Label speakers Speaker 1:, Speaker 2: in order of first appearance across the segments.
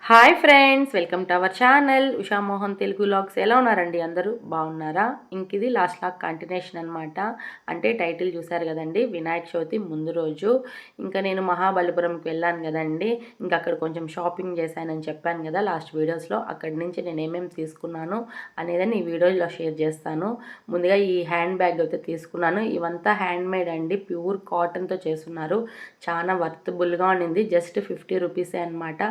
Speaker 1: Hi friends, welcome to our channel Usha Mohan Telugu vlogs. ఎలా ఉన్నారండి? అందరూ బాగున్నారా? ఇంక ఇది లాస్ట్ లాగ్ కంటిన్యూషన్ అనమాట. అంటే టైటిల్ చూసారు కదండి, వినాయక చవితి ముందు రోజు. ఇంకా నేను మహాబలిపురంకి వెళ్ళాను కదండి, ఇంకా అక్కడ కొంచెం షాపింగ్ చేశానని చెప్పాను కదా లాస్ట్ వీడియోస్లో. అక్కడి నుంచి నేను ఏమేమి తీసుకున్నాను అనేదని ఈ వీడియోలో షేర్ చేస్తాను. ముందుగా ఈ హ్యాండ్ బ్యాగ్ అయితే తీసుకున్నాను. ఇవంతా హ్యాండ్ మేడ్ అండి, ప్యూర్ కాటన్తో చేస్తున్నారు. చాలా వర్తబుల్గా ఉండింది. జస్ట్ 50 రూపీసే అనమాట.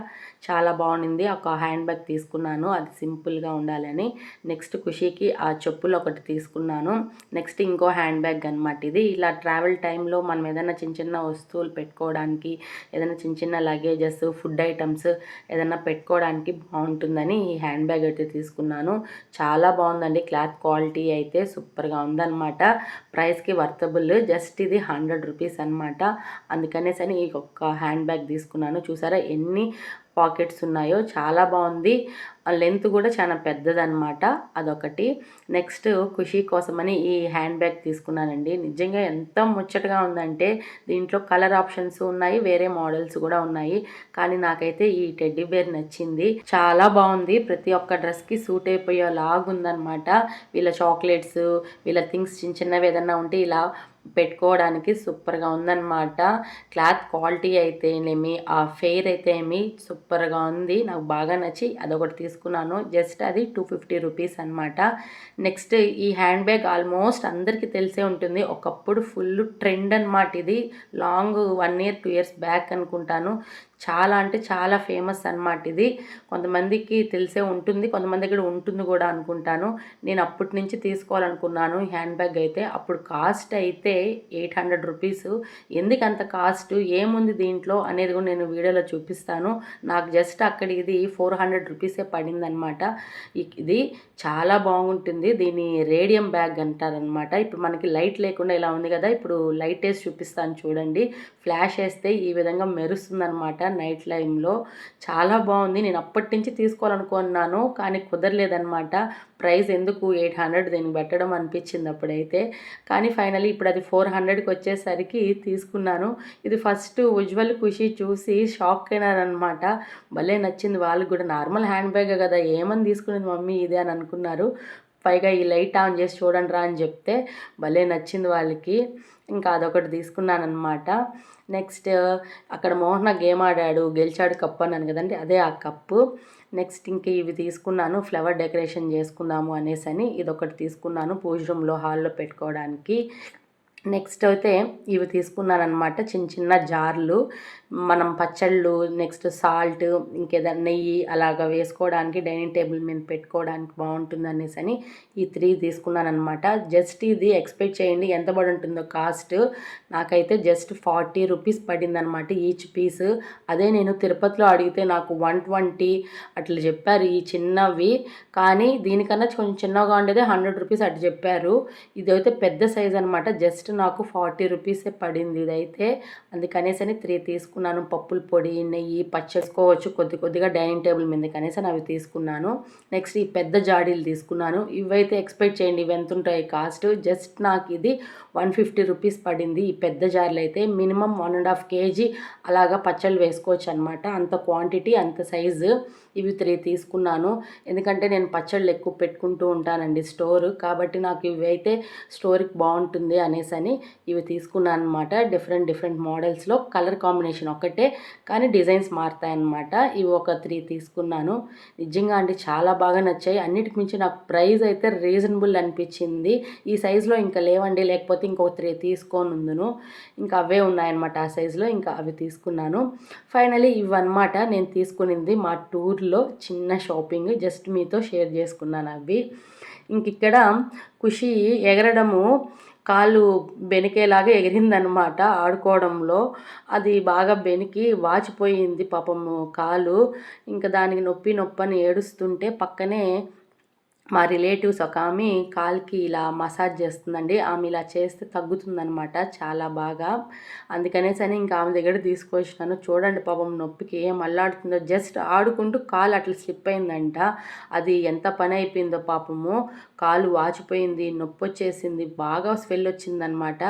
Speaker 1: చాలా బాగుంది. ఒక హ్యాండ్ బ్యాగ్ తీసుకున్నాను, అది సింపుల్గా ఉండాలని. నెక్స్ట్ ఖుషీకి ఆ చెప్పులు ఒకటి తీసుకున్నాను. నెక్స్ట్ ఇంకో హ్యాండ్ బ్యాగ్ అనమాట ఇది. ఇలా ట్రావెల్ టైంలో మనం ఏదైనా చిన్న చిన్న వస్తువులు పెట్టుకోవడానికి, ఏదైనా చిన్న చిన్న లగేజెస్, ఫుడ్ ఐటమ్స్ ఏదైనా పెట్టుకోవడానికి బాగుంటుందని ఈ హ్యాండ్ బ్యాగ్ అయితే తీసుకున్నాను. చాలా బాగుందండి. క్లాత్ క్వాలిటీ అయితే సూపర్గా ఉందన్నమాట. ప్రైస్కి వర్తబుల్. జస్ట్ ఇది 100 రూపీస్ అనమాట. అందుకనేసి అని ఈ ఒక్క హ్యాండ్ బ్యాగ్ తీసుకున్నాను. చూసారా ఎన్ని పాకెట్స్ ఉన్నాయో, చాలా బాగుంది. లెంత్ కూడా చాలా పెద్దదన్నమాట. అదొకటి. నెక్స్ట్ ఖుషీ కోసమని ఈ హ్యాండ్ బ్యాగ్ తీసుకున్నానండి. నిజంగా ఎంత ముచ్చటగా ఉందంటే, దీంట్లో కలర్ ఆప్షన్స్ ఉన్నాయి, వేరే మోడల్స్ కూడా ఉన్నాయి. కానీ నాకైతే ఈ టెడ్డీ బేర్ నచ్చింది. చాలా బాగుంది. ప్రతి ఒక్క డ్రెస్కి సూట్ అయిపోయేలాగా ఉందన్నమాట. వీళ్ళ చాక్లెట్స్, వీళ్ళ థింగ్స్ చిన్న చిన్నవి ఏదన్నా ఉంటే ఇలా పెట్టుకోవడానికి సూపర్గా ఉందన్నమాట. క్లాత్ క్వాలిటీ అయితేనేమి, ఆ ఫెయిర్ అయితే ఏమి సూపర్గా ఉంది. నాకు బాగా నచ్చి అదొకటి తీసుకున్నాను. జస్ట్ అది 250 రూపీస్ అనమాట. నెక్స్ట్ ఈ హ్యాండ్ బ్యాగ్ ఆల్మోస్ట్ అందరికీ తెలిసే ఉంటుంది. ఒకప్పుడు ఫుల్ ట్రెండ్ అనమాట ఇది. లాంగ్ 1 ఇయర్ 2 ఇయర్స్ బ్యాక్ అనుకుంటాను. చాలా అంటే చాలా ఫేమస్ అనమాట ఇది. కొంతమందికి తెలిసే ఉంటుంది, కొంతమంది దగ్గర ఉంటుంది కూడా అనుకుంటాను. నేను అప్పటి నుంచి తీసుకోవాలనుకున్నాను ఈ హ్యాండ్ బ్యాగ్ అయితే. అప్పుడు కాస్ట్ అయితే 800 రూపీస్. ఎందుకు అంత కాస్ట్, ఏముంది దీంట్లో అనేది కూడా నేను వీడియోలో చూపిస్తాను. నాకు జస్ట్ అక్కడ ఇది 400 రూపీసే పడిందనమాట. ఇది చాలా బాగుంటుంది. దీన్ని రేడియం బ్యాగ్ అంటారనమాట. ఇప్పుడు మనకి లైట్ లేకుండా ఇలా ఉంది కదా, ఇప్పుడు లైట్ వేసి చూపిస్తాను చూడండి. ఫ్లాష్ వేస్తే ఈ విధంగా మెరుస్తుందనమాట నైట్ టైంలో. చాలా బాగుంది. నేను అప్పటి నుంచి తీసుకోవాలనుకున్నాను కానీ కుదరలేదనమాట. ప్రైస్ ఎందుకు 800 దీనికి పెట్టడం అనిపించింది అప్పుడైతే. కానీ ఫైనలీ ఇప్పుడు అది 400కి వచ్చేసరికి తీసుకున్నాను. ఇది ఫస్ట్ ఉజ్వల్ ఖుషి చూసి షాక్ అయినారనమాట. భలే నచ్చింది వాళ్ళకి కూడా. నార్మల్ హ్యాండ్ బ్యాగ్ కదా, ఏమని తీసుకునేది మమ్మీ ఇదే అని అనుకున్నారు. పైగా ఈ లైట్ ఆన్ చేసి చూడండి రా అని చెప్తే భలే నచ్చింది వాళ్ళకి. ఇంకా అదొకటి తీసుకున్నాను అనమాట. నెక్స్ట్ అక్కడ మోహన గేమ్ ఆడాడు, గెలిచాడు కప్పు అన్నాను కదండి, అదే ఆ కప్పు. నెక్స్ట్ ఇంక ఇవి తీసుకున్నాను, ఫ్లవర్ డెకరేషన్ చేసుకుందాము అనేసి అని ఇదొకటి తీసుకున్నాను పూజ రూమ్లో హాల్లో పెట్టుకోవడానికి. నెక్స్ట్ అయితే ఇవి తీసుకున్నానమాట, చిన్న చిన్న జార్లు. మనం పచ్చళ్ళు, నెక్స్ట్ సాల్ట్, ఇంకేదైనా నెయ్యి అలాగా వేసుకోవడానికి డైనింగ్ టేబుల్ మీద పెట్టుకోవడానికి బాగుంటుంది అనేసి అని ఈ 3 తీసుకున్నానమాట. జస్ట్ ఇది ఎక్స్పెక్ట్ చేయండి ఎంత పడి ఉంటుందో కాస్ట్. నాకైతే జస్ట్ 40 రూపీస్ పడిందనమాట ఈచ్ పీస్. అదే నేను తిరుపతిలో అడిగితే నాకు 120 అట్లా చెప్పారు ఈ చిన్నవి. కానీ దీనికన్నా కొంచెం చిన్నగా ఉండేది 100 రూపీస్ అట్లా చెప్పారు. ఇదైతే పెద్ద సైజ్ అనమాట. జస్ట్ నాకు 40 రూపీసే పడింది ఇదైతే. అందుకనేసని 3 తీసుకున్నాను. పప్పుల పొడి, నెయ్యి, పచ్చేసుకోవచ్చు కొద్ది కొద్దిగా డైనింగ్ టేబుల్ మీద కనేసని అవి తీసుకున్నాను. నెక్స్ట్ ఈ పెద్ద జాడీలు తీసుకున్నాను. ఇవైతే ఎక్స్పెక్ట్ చేయండి ఇవి ఎంత ఉంటాయి కాస్ట్. జస్ట్ నాకు ఇది 150 రూపీస్ పడింది. ఈ పెద్ద జార్లు అయితే మినిమం 1.5 kg అలాగా పచ్చళ్ళు వేసుకోవచ్చు అనమాట. అంత క్వాంటిటీ, అంత సైజు. ఇవి 3 తీసుకున్నాను. ఎందుకంటే నేను పచ్చళ్ళు ఎక్కువ పెట్టుకుంటూ ఉంటానండి స్టోర్, కాబట్టి నాకు ఇవి అయితే స్టోర్కి బాగుంటుంది అనేసని ఇవి తీసుకున్నాను అనమాట. డిఫరెంట్ మోడల్స్లో కలర్ కాంబినేషన్ ఒకటే కానీ డిజైన్స్ మారుతాయన్నమాట. ఇవి ఒక 3 తీసుకున్నాను. నిజంగా అంటే చాలా బాగా నచ్చాయి. అన్నిటికి మించి నాకు ప్రైస్ అయితే రీజనబుల్ అనిపించింది. ఈ సైజులో ఇంకా లేవండి, లేకపోతే ఇంకో 3 తీసుకొని ఉందును. ఇంకా అవే ఉన్నాయన్నమాట ఆ సైజులో, ఇంకా అవి తీసుకున్నాను. ఫైనలీ ఇవన్నమాట నేను తీసుకునింది మా టూర్లో చిన్న షాపింగ్. జస్ట్ మీతో షేర్ చేసుకున్నాను అవి. ఇంక ఇక్కడ ఖుషి ఎగరడము, కాళ్ళు బెనికేలాగా ఎగిరిందనమాట ఆడుకోవడంలో. అది బాగా బెనికి వాచిపోయింది పాపము కాలు. ఇంకా దానికి నొప్పి అని ఏడుస్తుంటే పక్కనే మా రిలేటివ్స్ ఒక ఆమె కాలుకి ఇలా మసాజ్ చేస్తుందండి. ఆమె ఇలా చేస్తే తగ్గుతుందనమాట చాలా బాగా. అందుకనేసని ఇంకా ఆమె దగ్గర తీసుకొచ్చినాను. చూడండి పాపం నొప్పికి ఏం అల్లాడుతుందో, జస్ట్ ఆడుకుంటూ కాలు అట్లా స్లిప్ అయిందంట. అది ఎంత పని అయిపోయిందో పాపము. కాలు వాచిపోయింది, నొప్పి వచ్చేసింది, బాగా స్వెల్ వచ్చిందనమాట.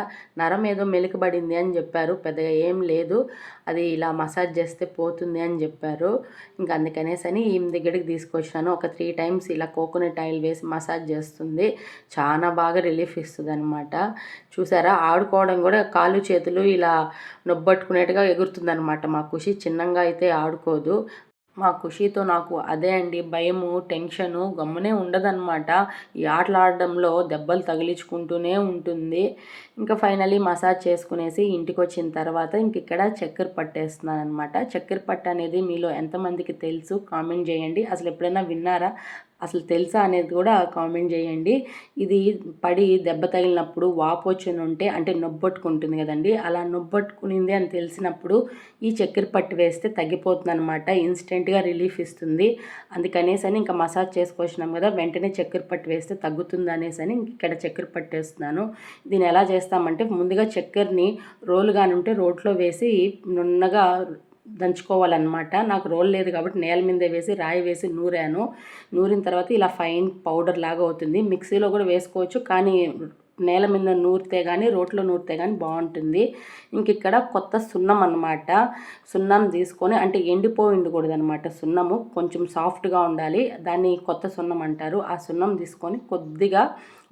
Speaker 1: నరం ఏదో మెలికబడింది అని చెప్పారు, పెద్దగా ఏం లేదు, అది ఇలా మసాజ్ చేస్తే పోతుంది అని చెప్పారు. ఇంకా అందుకనేసని ఈమె దగ్గరికి తీసుకొచ్చినాను. ఒక 3 టైమ్స్ ఇలా కోకోనట్ ఆయిల్ వేసి మసాజ్ చేస్తుంది. చాలా బాగా రిలీఫ్ ఇస్తుంది అనమాట. చూసారా, ఆడుకోవడం కూడా కాళ్ళు చేతులు ఇలా నొబ్బట్టుకునేట్టుగా ఎగురుతుందనమాట. మా ఖుషి చిన్నగా అయితే ఆడుకోదు. మా ఖుషితో నాకు అదే అండి భయము, టెన్షను, గమ్మునే ఉండదన్నమాట. ఈ ఆటలు ఆడడంలో దెబ్బలు తగిలించుకుంటూనే ఉంటుంది. ఇంకా ఫైనలీ మసాజ్ చేసుకునేసి ఇంటికి వచ్చిన తర్వాత ఇంక ఇక్కడ చక్కెర పట్టేస్తున్నాను అనమాట. చక్కెర పట్టు అనేది మీలో ఎంతమందికి తెలుసు కామెంట్ చేయండి. అసలు ఎప్పుడైనా విన్నారా, అసలు తెలుసా అనేది కూడా కామెంట్ చేయండి. ఇది పడి దెబ్బ తగిలినప్పుడు వాపు వచ్చి ఉంటే అంటే నొబ్బొట్టుకుంటుంది కదండి, అలా నొబ్బొట్టుకునింది అని తెలిసినప్పుడు ఈ చక్కెర పట్టు వేస్తే తగ్గిపోతుంది అనమాట. ఇన్స్టెంట్గా రిలీఫ్ ఇస్తుంది. అందుకనేసని ఇంకా మసాజ్ చేసుకొచ్చినాం కదా, వెంటనే చక్కెర పట్టు వేస్తే తగ్గుతుంది అనేసని ఇక్కడ చక్కెర పట్టు వేస్తున్నాను. దీన్ని ఎలా చేస్తామంటే ముందుగా చక్కెరని రోలుగాని ఉంటే రోట్లో వేసి నున్నగా దంచుకోవాలన్నమాట. నాకు రోల్ లేదు కాబట్టి నేల మీద వేసి రాయి వేసి నూరిన తర్వాత ఇలా ఫైన్ పౌడర్ లాగా అవుతుంది. మిక్సీలో కూడా వేసుకోవచ్చు, కానీ నేల మీద నూరితే కానీ రోట్లో నూరితే కానీ బాగుంటుంది. ఇంక ఇక్కడ కొత్త సున్నం అన్నమాట. సున్నం తీసుకొని, అంటే ఎండిపోయి ఉండకూడదు అనమాట, సున్నము కొంచెం సాఫ్ట్గా ఉండాలి, దాన్ని కొత్త సున్నం అంటారు. ఆ సున్నం తీసుకొని కొద్దిగా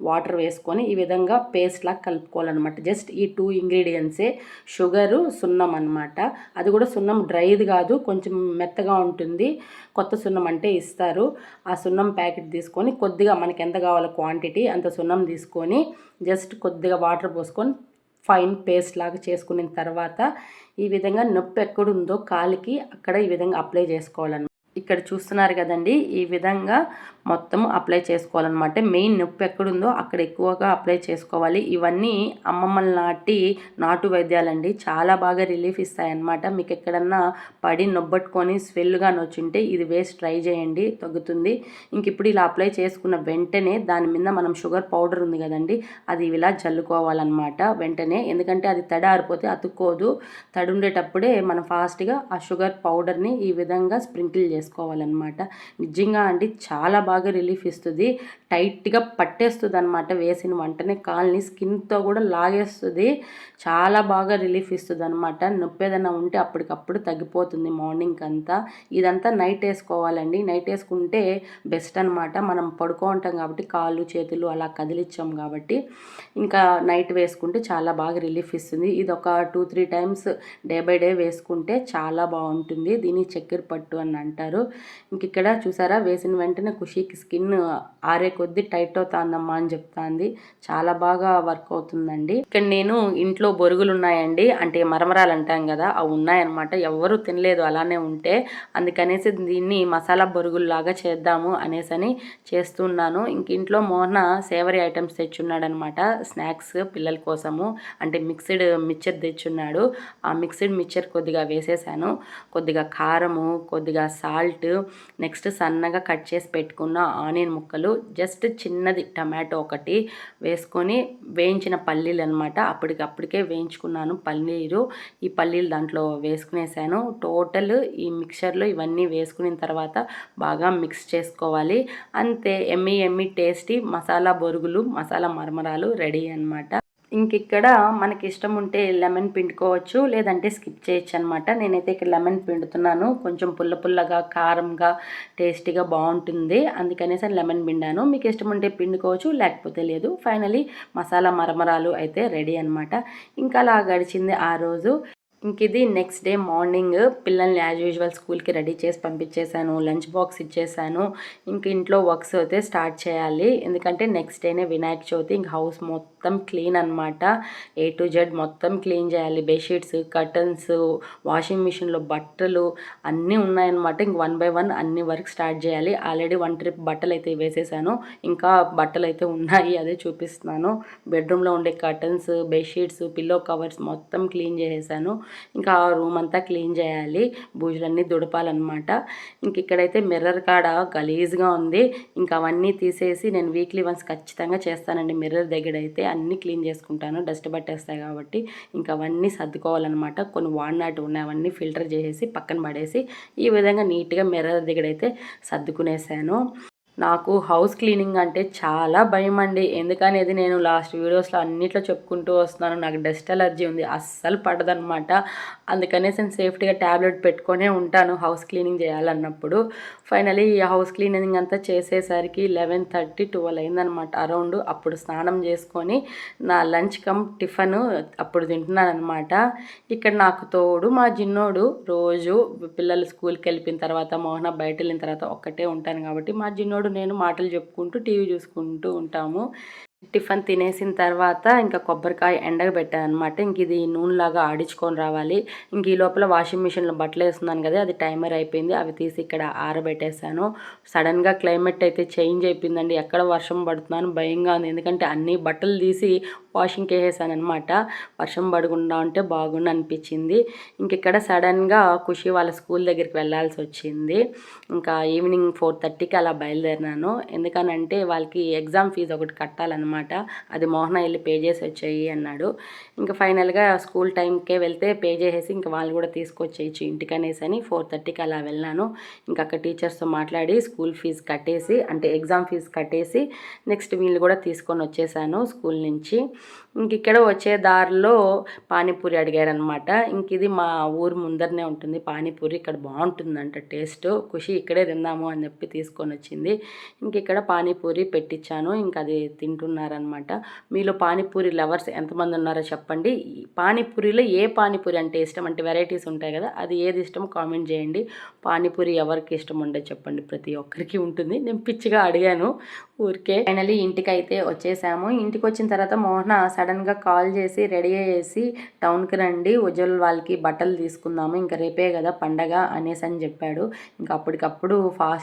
Speaker 1: వాటర్ వేసుకొని ఈ విధంగా పేస్ట్ లాగా కలుపుకోవాలన్నమాట. జస్ట్ ఈ 2 ఇంగ్రీడియంట్సే, షుగరు, సున్నం అనమాట. అది కూడా సున్నం డ్రైది కాదు, కొంచెం మెత్తగా ఉంటుంది. కొత్త సున్నం అంటే ఇస్తారు. ఆ సున్నం ప్యాకెట్ తీసుకొని కొద్దిగా మనకి ఎంత కావాలో క్వాంటిటీ అంత సున్నం తీసుకొని జస్ట్ కొద్దిగా వాటర్ పోసుకొని ఫైన్ పేస్ట్ లాగా చేసుకున్న తర్వాత ఈ విధంగా నొప్పి ఎక్కడుందో కాలికి అక్కడ ఈ విధంగా అప్లై చేసుకోవాలన్నమాట. ఇక్కడ చూస్తున్నారు కదండి, ఈ విధంగా మొత్తం అప్లై చేసుకోవాలన్నమాట. మెయిన్ నొప్పి ఎక్కడుందో అక్కడ ఎక్కువగా అప్లై చేసుకోవాలి. ఇవన్నీ అమ్మమ్మల నాటు వైద్యాలండి, చాలా బాగా రిలీఫ్ ఇస్తాయన్నమాట. మీకు ఎక్కడన్నా పడి నొబ్బట్టుకొని స్వెల్గా నొచ్చుంటే ఇది వేసి ట్రై చేయండి, తగ్గుతుంది. ఇంక ఇప్పుడు ఇలా అప్లై చేసుకున్న వెంటనే దాని మీద మనం షుగర్ పౌడర్ ఉంది కదండి, అది ఇలా జల్లుకోవాలన్నమాట వెంటనే. ఎందుకంటే అది తడి ఆరిపోతే అతుక్కోదు. తడి ఉండేటప్పుడే మనం ఫాస్ట్గా ఆ షుగర్ పౌడర్ని ఈ విధంగా స్ప్రింకిల్ చేసుకోవాలన్నమాట. నిజంగా అండి చాలా బాగా రిలీఫ్ ఇస్తుంది. టైట్గా పట్టేస్తుంది అనమాట, వేసిన వెంటనే కాల్ని స్కిన్తో కూడా లాగేస్తుంది. చాలా బాగా రిలీఫ్ ఇస్తుంది అనమాట. నొప్పి ఏదైనా ఉంటే అప్పటికప్పుడు తగ్గిపోతుంది మార్నింగ్ అంతా. ఇదంతా నైట్ వేసుకోవాలండి. నైట్ వేసుకుంటే బెస్ట్ అనమాట. మనం పడుకో ఉంటాం కాబట్టి కాళ్ళు చేతులు అలా కదిలిచ్చాం కాబట్టి ఇంకా నైట్ వేసుకుంటే చాలా బాగా రిలీఫ్ ఇస్తుంది. ఇది ఒక 2-3 టైమ్స్ డే బై డే వేసుకుంటే చాలా బాగుంటుంది. దీన్ని చక్కెర పట్టు అని అంటారు. ఇంక ఇక్కడ చూసారా, వేసిన వెంటనే ఖుషీకి స్కిన్ ఆరే కొద్దీ టైట్ అవుతుందమ్మా అని చెప్తాంది. చాలా బాగా వర్క్ అవుతుందండి. ఇక్కడ నేను ఇంట్లో బొరుగులు ఉన్నాయండి, అంటే మరమరాలు అంటాం కదా, అవి ఉన్నాయన్నమాట. ఎవరు తినలేదు అలానే ఉంటే, అందుకనేసి దీన్ని మసాలా బొరుగుల్లాగా చేద్దాము అనేసని చేస్తున్నాను. ఇంక ఇంట్లో మోహన సేవరీ ఐటమ్స్ తెచ్చున్నాడనమాట, స్నాక్స్ పిల్లల కోసము. అంటే మిక్స్డ్ మిక్చర్ తెచ్చున్నాడు. ఆ మిక్స్డ్ మిక్చర్ కొద్దిగా వేసేసాను. కొద్దిగా కారము, కొద్దిగా సాల్ట్, నెక్స్ట్ సన్నగా కట్ చేసి పెట్టుకున్న ఆనియన్ ముక్కలు, జస్ట్ చిన్నది టమాటో ఒకటి వేసుకొని వేయించిన పల్లీలు అనమాట. అప్పటికప్పటికే వేయించుకున్నాను పల్లీలు. ఈ పల్లీలు దాంట్లో వేసుకునేసాను. టోటల్ ఈ మిక్చర్లో ఇవన్నీ వేసుకున్న తర్వాత బాగా మిక్స్ చేసుకోవాలి. అంతే, ఎమ్మి టేస్టీ మసాలా బొరుగులు, మసాలా మరమరాలు రెడీ అనమాట. ఇంకిక్కడ మనకి ఇష్టం ఉంటే లెమన్ పిండుకోవచ్చు, లేదంటే స్కిప్ చేయొచ్చు అనమాట. నేనైతే ఇక్కడ లెమన్ పిండుతున్నాను. కొంచెం పుల్లగా కారంగా టేస్టీగా బాగుంటుంది, అందుకనేసి లెమన్ పిండాను. మీకు ఇష్టం ఉంటే పిండుకోవచ్చు, లేకపోతే లేదు. ఫైనలీ మసాలా మరమరాలు అయితే రెడీ అనమాట. ఇంకా అలా గడిచింది ఆ రోజు. ఇంక ఇది నెక్స్ట్ డే మార్నింగ్ పిల్లల్ని యాజ్ యూజువల్ స్కూల్కి రెడీ చేసి పంపించేశాను. లంచ్ బాక్స్ ఇచ్చేసాను. ఇంక ఇంట్లో వర్క్స్ అయితే స్టార్ట్ చేయాలి, ఎందుకంటే నెక్స్ట్ డేనే వినాయక చవితి. ఇంక హౌస్ మొత్తం మొత్తం క్లీన్ అనమాట. A to Z మొత్తం క్లీన్ చేయాలి. బెడ్షీట్స్, కర్టన్స్, వాషింగ్ మిషన్లో బట్టలు అన్నీ ఉన్నాయన్నమాట. ఇంక 1 by 1 అన్ని వర్క్ స్టార్ట్ చేయాలి. ఆల్రెడీ 1 ట్రిప్ బట్టలు అయితే వేసేసాను. ఇంకా బట్టలు అయితే ఉన్నాయి, అదే చూపిస్తున్నాను. బెడ్రూమ్లో ఉండే కర్టన్స్, బెడ్షీట్స్, పిల్లో కవర్స్ మొత్తం క్లీన్ చేసేసాను. ఇంకా రూమ్ అంతా క్లీన్ చేయాలి, బూజులన్నీ దుడపాలన్నమాట. ఇంక ఇక్కడైతే మిర్రర్ కాడ గలీజ్గా ఉంది. ఇంకా అవన్నీ తీసేసి నేను వీక్లీ వన్స్ ఖచ్చితంగా చేస్తానండి. మిర్రర్ దగ్గర అయితే అన్నీ క్లీన్ చేసుకుంటాను, డస్ట్ పట్టేస్తాయి కాబట్టి. ఇంకా అవన్నీ సర్దుకోవాలన్నమాట. కొన్ని వాడినట్టు ఉన్నాయి, అవన్నీ ఫిల్టర్ చేసేసి పక్కన పడేసి ఈ విధంగా నీట్గా మిర్రర్ దగ్గర అయితే సర్దుకునేసాను. నాకు హౌస్ క్లీనింగ్ అంటే చాలా భయం అండి. ఎందుకనేది నేను లాస్ట్ వీడియోస్లో అన్నిట్లో చెప్పుకుంటూ వస్తున్నాను. నాకు డస్ట్ అలర్జీ ఉంది, అస్సలు పడదనమాట. అందుకనేసి నేను సేఫ్టీగా ట్యాబ్లెట్ పెట్టుకొనే ఉంటాను హౌస్ క్లీనింగ్ చేయాలన్నప్పుడు. ఫైనలీ ఈ హౌస్ క్లీనింగ్ అంతా చేసేసరికి 11:30, 12 అయిందనమాట అరౌండ్. అప్పుడు స్నానం చేసుకొని నా లంచ్ కమ్ టిఫన్ అప్పుడు తింటున్నాను అనమాట. ఇక్కడ నాకు తోడు మా జిన్నోడు. రోజు పిల్లలు స్కూల్కి వెళ్ళిన తర్వాత, మోహన బయట వెళ్ళిన తర్వాత ఒక్కటే ఉంటాను కాబట్టి మా జిన్నోడు నేను మాటలు చెప్పుకుంటూ టీవీ చూసుకుంటూ ఉంటాము. టిఫిన్ తినేసిన తర్వాత ఇంకా కొబ్బరికాయ ఎండగా పెట్టాను అనమాట. ఇంక ఇది నూనెలాగా ఆడించుకొని రావాలి. ఇంక ఈ లోపల వాషింగ్ మిషన్లో బట్టలు వేస్తున్నాను కదా, అది టైమర్ అయిపోయింది. అవి తీసి ఇక్కడ ఆరబెట్టేశాను. సడన్గా క్లైమేట్ అయితే చేంజ్ అయిపోయిందండి. ఎక్కడ వర్షం పడుతున్నాను భయంగా ఉంది. ఎందుకంటే అన్ని బట్టలు తీసి వాషింగ్కి వేసేసాను అనమాట. వర్షం పడకుండా ఉంటే బాగుండు అనిపించింది. ఇంక ఇక్కడ సడన్గా ఖుషి వాళ్ళ స్కూల్ దగ్గరికి వెళ్ళాల్సి వచ్చింది. ఇంకా ఈవినింగ్ 4:30కి అలా బయలుదేరినాను. ఎందుకనంటే వాళ్ళకి ఎగ్జామ్ ఫీజు ఒకటి కట్టాలన్నమాట. అది మోహన వెళ్ళి పే చేసి వచ్చేయి అన్నాడు. ఇంకా ఫైనల్గా స్కూల్ టైంకే వెళ్తే పే చేసేసి ఇంకా వాళ్ళు కూడా తీసుకొచ్చేయచ్చు ఇంటికి అనేసి అని 4:30కి అలా వెళ్ళాను. ఇంకా అక్కడ టీచర్స్తో మాట్లాడి స్కూల్ ఫీజు కట్టేసి, అంటే ఎగ్జామ్ ఫీజు కట్టేసి నెక్స్ట్ వీళ్ళు కూడా తీసుకొని వచ్చేసాను స్కూల్ నుంచి. ఇంక ఇక్కడ వచ్చే దారిలో పానీపూరి అడిగారనమాట. ఇంక ఇది మా ఊరు ముందరనే ఉంటుంది పానీపూరి. ఇక్కడ బాగుంటుందంట టేస్ట్. ఖుషి ఇక్కడే తిందాము అని చెప్పి తీసుకొని వచ్చింది. ఇంక ఇక్కడ పానీపూరి పెట్టించాను. ఇంక అది తింటున్నారనమాట. మీలో పానీపూరి లవర్స్ ఎంతమంది ఉన్నారో చెప్పండి. పానీపూరిలో ఏ పానీపూరి అంటే ఇష్టం, అంటే వెరైటీస్ ఉంటాయి కదా, అది ఏది ఇష్టం కామెంట్ చేయండి. పానీపూరి ఎవరికి ఇష్టం ఉండే చెప్పండి. ప్రతి ఒక్కరికి ఉంటుంది. నేను పిచ్చిగా అడిగాను ఊరికే. ఫైనలీ ఇంటికి అయితే వచ్చేసాము. ఇంటికి వచ్చిన తర్వాత మోహన సడన్గా కాల్ చేసి రెడీ అయ్యేసి టౌన్కి రండి, ఉజ్వల్ వాళ్ళకి బట్టలు తీసుకుందాము, ఇంకా రేపే కదా పండగ అనేసి అని చెప్పాడు. ఇంకా అప్పటికప్పుడు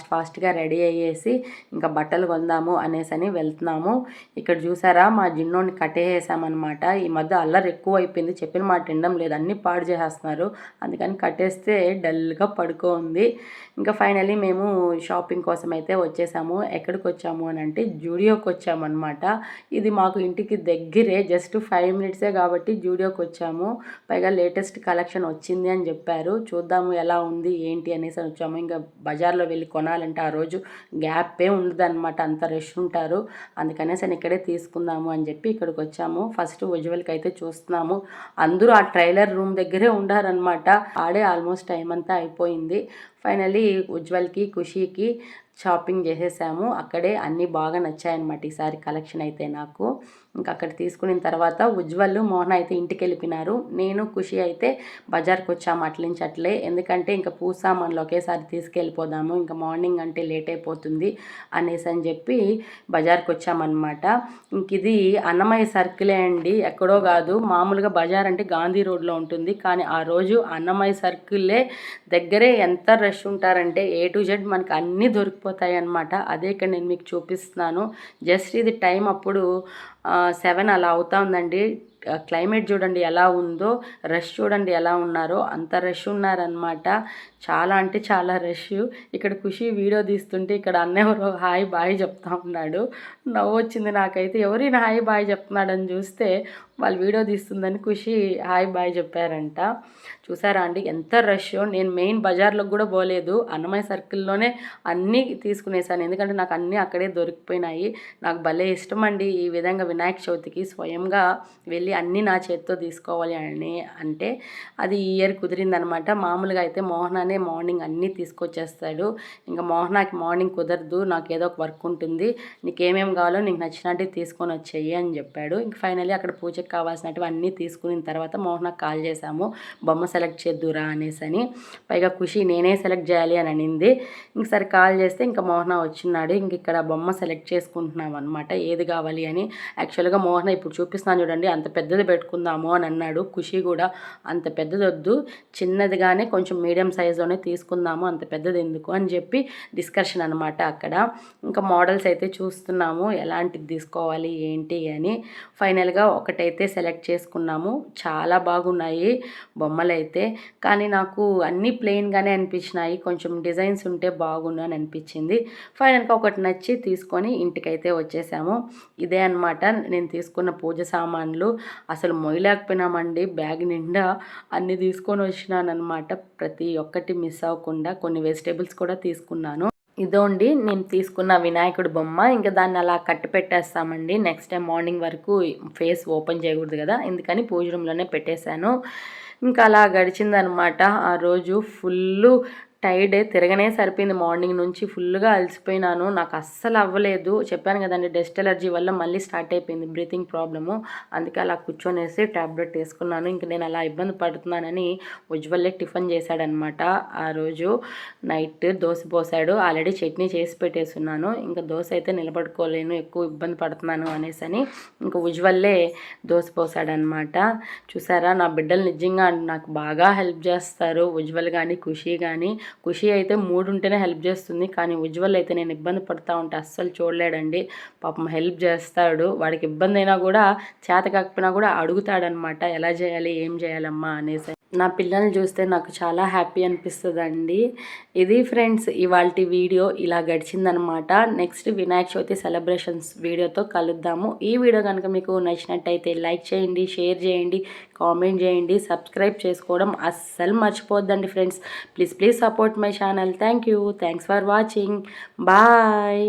Speaker 1: ఫాస్ట్గా రెడీ అయ్యేసి ఇంకా బట్టలు కొందాము అనేసి అని వెళ్తున్నాము. ఇక్కడ చూసారా మా జిన్నోని కట్టేసామన్నమాట. ఈ మధ్య అల్లరి ఎక్కువ అయిపోయింది, చెప్పిన మాట వినడం లేదు, అన్నీ పాడు చేసేస్తున్నారు. అందుకని కట్టేస్తే డల్గా పడుకోంది. ఇంకా ఫైనలీ మేము షాపింగ్ కోసం అయితే వచ్చేసాము. ఎక్కడికి వచ్చాము అని అంటే జూడియోకి వచ్చామన్నమాట. ఇది మాకు ఇంటికి దగ్గరే, జస్ట్ 5 మినిట్సే కాబట్టి జూడియోకి వచ్చాము. పైగా లేటెస్ట్ కలెక్షన్ వచ్చింది అని చెప్పారు. చూద్దాము ఎలా ఉంది ఏంటి అనేసి వచ్చాము. ఇంకా బజార్లో వెళ్ళి కొనాలంటే ఆ రోజు గ్యాపే ఉండదు అనమాట, అంత రష్ ఉంటారు. అందుకనేసి నేను ఇక్కడే తీసుకుందాము అని చెప్పి ఇక్కడికి వచ్చాము. ఫస్ట్ ఉజ్వల్కి అయితే చూస్తున్నాము. అందరూ ఆ ట్రైలర్ రూమ్ దగ్గరే ఉండారనమాట. ఆడే ఆల్మోస్ట్ టైం అంతా అయిపోయింది. ఫైనలీ ఉజ్వల్కి ఖుషీకి షాపింగ్ చేసేసాము. అక్కడే అన్నీ బాగా నచ్చాయన్నమాట ఈసారి కలెక్షన్ అయితే నాకు. ఇంకా అక్కడ తీసుకున్న తర్వాత ఉజ్వల్, మోహన అయితే ఇంటికి వెళ్ళిపోయినారు. నేను ఖుషి అయితే బజార్కి వచ్చాము అట్లించి అట్లే. ఎందుకంటే ఇంకా పూజ సామాన్లు ఒకేసారి తీసుకెళ్ళిపోదాము, ఇంకా మార్నింగ్ అంటే లేట్ అయిపోతుంది అనేసి అని చెప్పి బజార్కి వచ్చామన్నమాట. ఇంక ఇది అన్నమయ్య సర్కిలే అండి, ఎక్కడో కాదు. మామూలుగా బజార్ అంటే గాంధీ రోడ్లో ఉంటుంది, కానీ ఆ రోజు అన్నమయ్య సర్కిల్లే దగ్గరే. ఎంత రష్ ఉంటారంటే A to Z మనకి అన్నీ దొరికిపోతాయి అన్నమాట. అదే ఇక్కడ నేను మీకు చూపిస్తున్నాను. జస్ట్ ఇది టైం అప్పుడు 7 అలా అవుతా ఉందండి. క్లైమేట్ చూడండి ఎలా ఉందో, రష్ చూడండి ఎలా ఉన్నారో, అంత రష్ ఉన్నారనమాట. చాలా అంటే చాలా రష్. ఇక్కడ ఖుషి వీడియో తీస్తుంటే ఇక్కడ అన్నెవరో హాయ్ బాయ్ చెప్తా ఉన్నాడు. నవ్వు వచ్చింది నాకైతే. ఎవరైనా హాయ్ బాయ్ చెప్తున్నాడని చూస్తే వాళ్ళు వీడియో తీస్తుందని ఖుషి హాయ్ బాయ్ చెప్పారంట. చూసారా అండి ఎంత రష్. నేను మెయిన్ బజార్లోకి కూడా పోలేదు, అన్నమయ్య సర్కిల్లోనే అన్నీ తీసుకునేసాను. ఎందుకంటే నాకు అన్నీ అక్కడే దొరికిపోయినాయి. నాకు భలే ఇష్టం అండి ఈ విధంగా వినాయక చవితికి స్వయంగా వెళ్ళి అన్నీ నా చేతితో తీసుకోవాలి అని అంటే అది ఈ ఇయర్ కుదిరిందనమాట. మామూలుగా అయితే మోహనానే మార్నింగ్ అన్నీ తీసుకొచ్చేస్తాడు. ఇంకా మోహనాకి మార్నింగ్ కుదరదు, నాకు ఏదో ఒక వర్క్ ఉంటుంది, నీకేమేమి కావాలో నీకు నచ్చినట్టు తీసుకొని వచ్చేయి అని చెప్పాడు. ఇంక ఫైనల్లీ అక్కడ పూజకి కావాల్సినవి అన్నీ తీసుకున్న తర్వాత మోహనకు కాల్ చేశాము, బొమ్మ సెలెక్ట్ చేద్దురా అనేసి. పైగా ఖుషి నేనే సెలెక్ట్ చేయాలి అని అనింది. ఇంకసారి కాల్ చేస్తే ఇంకా మోహన వచ్చినాడు. ఇంక ఇక్కడ బొమ్మ సెలెక్ట్ చేసుకుంటున్నాం అనమాట, ఏది కావాలి అని. యాక్చువల్గా మోహన ఇప్పుడు చూపిస్తున్నాను చూడండి, అంత పెద్దది పెట్టుకుందాము అని అన్నాడు. ఖుషి కూడా అంత పెద్దది వద్దు, చిన్నదిగానే కొంచెం మీడియం సైజులోనే తీసుకుందాము, అంత పెద్దది ఎందుకు అని చెప్పి డిస్కషన్ అనమాట అక్కడ. ఇంకా మోడల్స్ అయితే చూస్తున్నాము ఎలాంటిది తీసుకోవాలి ఏంటి అని. ఫైనల్గా ఒకటైతే సెలెక్ట్ చేసుకున్నాము. చాలా బాగున్నాయి బొమ్మలు అయితే, కానీ నాకు అన్నీ ప్లెయిన్గానే అనిపించినాయి, కొంచెం డిజైన్స్ ఉంటే బాగుండు అని అనిపించింది. ఫైనల్గా ఒకటి నచ్చి తీసుకొని ఇంటికైతే వచ్చేసాము. ఇదే అనమాట నేను తీసుకున్న పూజ సామాన్లు. అసలు మొయ్యలేకపోయినామండి, బ్యాగ్ నిండా అన్నీ తీసుకొని వచ్చినాను అనమాట, ప్రతి ఒక్కటి మిస్ అవ్వకుండా. కొన్ని వెజిటేబుల్స్ కూడా తీసుకున్నాను. ఇదోండి నేను తీసుకున్న వినాయకుడి బొమ్మ. ఇంకా దాన్ని అలా కట్టి పెట్టేస్తామండి, నెక్స్ట్ టైం మార్నింగ్ వరకు ఫేస్ ఓపెన్ చేయకూడదు కదా, ఎందుకని పూజ రూమ్లోనే పెట్టేశాను. ఇంకా అలా గడిచిందనమాట ఆ రోజు. ఫుల్లు టైర్డ్, తిరగనే సరిపోయింది. మార్నింగ్ నుంచి ఫుల్గా అలసిపోయినాను, నాకు అస్సలు అవ్వలేదు. చెప్పాను కదండి, డస్ట్ ఎలర్జీ వల్ల మళ్ళీ స్టార్ట్ అయిపోయింది బ్రీతింగ్ ప్రాబ్లము. అందుకే అలా కూర్చొనేసి ట్యాబ్లెట్ వేసుకున్నాను. ఇంక నేను అలా ఇబ్బంది పడుతున్నానని ఉజ్వల్లే టిఫిన్ చేశాడనమాట. ఆ రోజు నైట్ దోశ పోసాడు, ఆల్రెడీ చట్నీ చేసి పెట్టేస్తున్నాను. ఇంకా దోశ అయితే నిలబడుకోలేను, ఎక్కువ ఇబ్బంది పడుతున్నాను అనేసి ఇంకా ఉజ్వల్లే దోశ పోసాడనమాట. చూసారా, నా బిడ్డలు నిజంగా నాకు బాగా హెల్ప్ చేస్తారు, ఉజ్వల్ కానీ ఖుషి కానీ. ఖుషి అయితే మూడు ఉంటేనే హెల్ప్ చేస్తుంది, కానీ ఉజ్వల్ అయితే నేను ఇబ్బంది పడుతూ ఉంటే అస్సలు చూడలేడండి. పాపం హెల్ప్ చేస్తాడు, వాడికి ఇబ్బంది అయినా కూడా, చేత కాకపోయినా కూడా అడుగుతాడనమాట, ఎలా చేయాలి ఏం చేయాలమ్మా అనేసి. నా పిల్లల్ని చూస్తే నాకు చాలా హ్యాపీ అనిపిస్తుందండి. ఇది ఫ్రెండ్స్ ఇవాల్టి వీడియో, ఇలా గడిచిందనమాట. నెక్స్ట్ వినాయక చవితి సెలబ్రేషన్స్ వీడియోతో కలుద్దాము. ఈ వీడియో కనుక మీకు నచ్చినట్టయితే లైక్ చేయండి, షేర్ చేయండి, కామెంట్ చేయండి, సబ్స్క్రైబ్ చేసుకోవడం అస్సలు మర్చిపోద్దండి friends. Please support my channel. Thanks for watching. Bye.